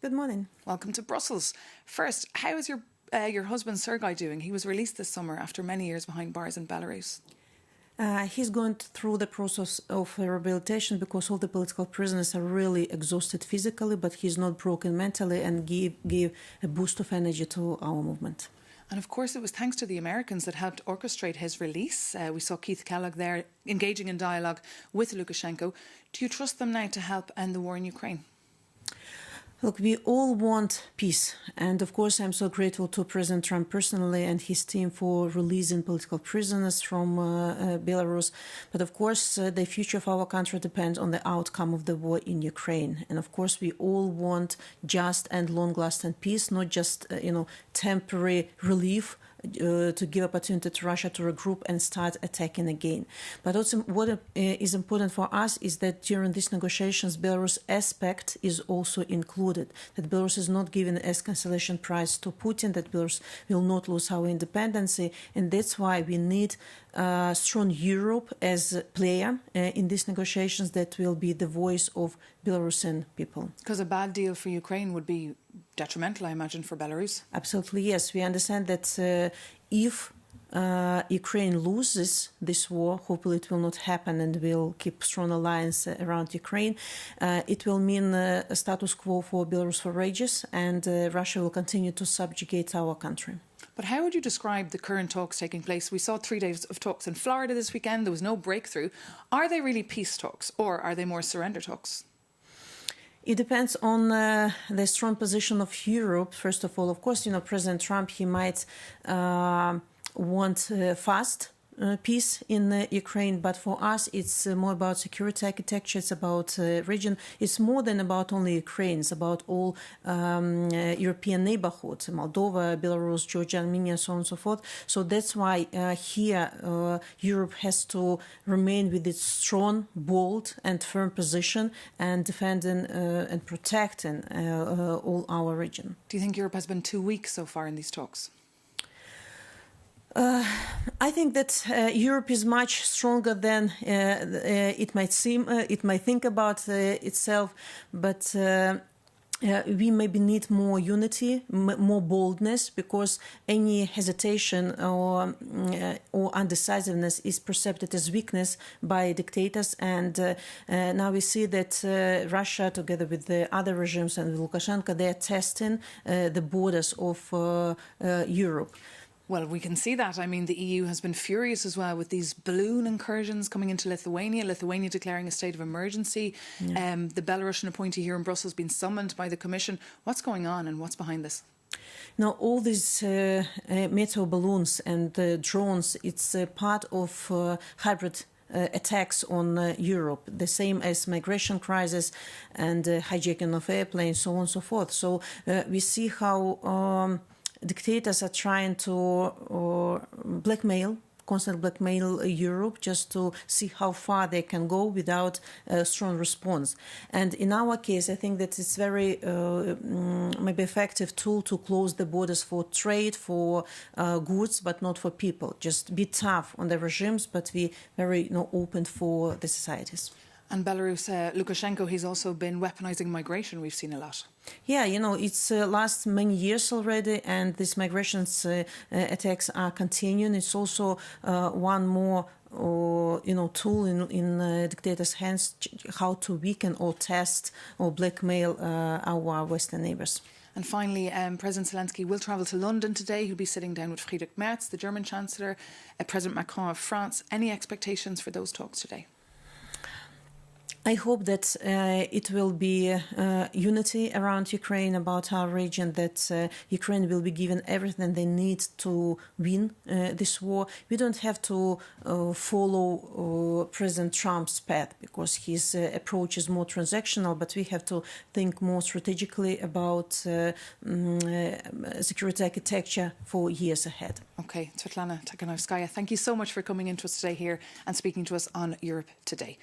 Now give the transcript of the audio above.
Good morning. Welcome to Brussels. First, how is your husband Sergei doing? He was released this summer after many years behind bars in Belarus. He's going through the process of rehabilitation because all the political prisoners are really exhausted physically, but he's not broken mentally and gave a boost of energy to our movement. And of course, it was thanks to the Americans that helped orchestrate his release. We saw Keith Kellogg there engaging in dialogue with Lukashenko. Do you trust them now to help end the war in Ukraine? Look, we all want peace. And of course, I'm so grateful to President Trump personally and his team for releasing political prisoners from Belarus. But of course, the future of our country depends on the outcome of the war in Ukraine. And of course, we all want just and long-lasting peace, not just, temporary relief to give opportunity to Russia to regroup and start attacking again. But also what is important for us is that during these negotiations, Belarus aspect is also included, that Belarus is not given an escalation prize to Putin, that Belarus will not lose our independence. And that's why we need strong Europe as a player in these negotiations that will be the voice of Belarusian people. Because a bad deal for Ukraine would be detrimental, I imagine, for Belarus. Absolutely, yes. We understand that if Ukraine loses this war, hopefully it will not happen and will keep strong alliance around Ukraine, it will mean a status quo for Belarus for ages, and Russia will continue to subjugate our country. But how would you describe the current talks taking place? We saw 3 days of talks in Florida this weekend. There was no breakthrough. Are they really peace talks, or are they more surrender talks? It depends on the strong position of Europe. First of all, of course, President Trump, he might want fast peace in Ukraine, but for us it's more about security architecture, it's about region, it's more than about only Ukraine, it's about all European neighborhoods, Moldova, Belarus, Georgia, Armenia, so on and so forth. So that's why here Europe has to remain with its strong, bold and firm position and defending and protecting all our region. Do you think Europe has been too weak so far in these talks? I think that Europe is much stronger than it might seem. It might think about itself, but we maybe need more unity, more boldness, because any hesitation or undecisiveness is perceived as weakness by dictators. And now we see that Russia, together with the other regimes and Lukashenko, they are testing the borders of Europe. Well, we can see that. I mean, the EU has been furious as well with these balloon incursions coming into Lithuania declaring a state of emergency. Yeah. The Belarusian appointee here in Brussels being summoned by the Commission. What's going on and what's behind this? Now, all these meteor balloons and drones, it's part of hybrid attacks on Europe, the same as migration crisis and hijacking of airplanes, so on and so forth. So we see how dictators are trying to constantly blackmail Europe just to see how far they can go without a strong response. And in our case, I think that it's very maybe effective tool to close the borders for trade, for goods, but not for people. Just be tough on the regimes, but be very open for the societies. And Belarus, Lukashenko, he's also been weaponizing migration. We've seen a lot. Yeah, it's last many years already, and these migrations attacks are continuing. It's also one more tool in dictators' hands, how to weaken or test or blackmail our Western neighbors. And finally, President Zelensky will travel to London today. He'll be sitting down with Friedrich Merz, the German Chancellor, President Macron of France. Any expectations for those talks today? I hope that it will be unity around Ukraine, about our region, that Ukraine will be given everything they need to win this war. We don't have to follow President Trump's path because his approach is more transactional, but we have to think more strategically about security architecture for years ahead. Okay, Svetlana Tikhanovskaya, thank you so much for coming into us today here and speaking to us on Europe Today.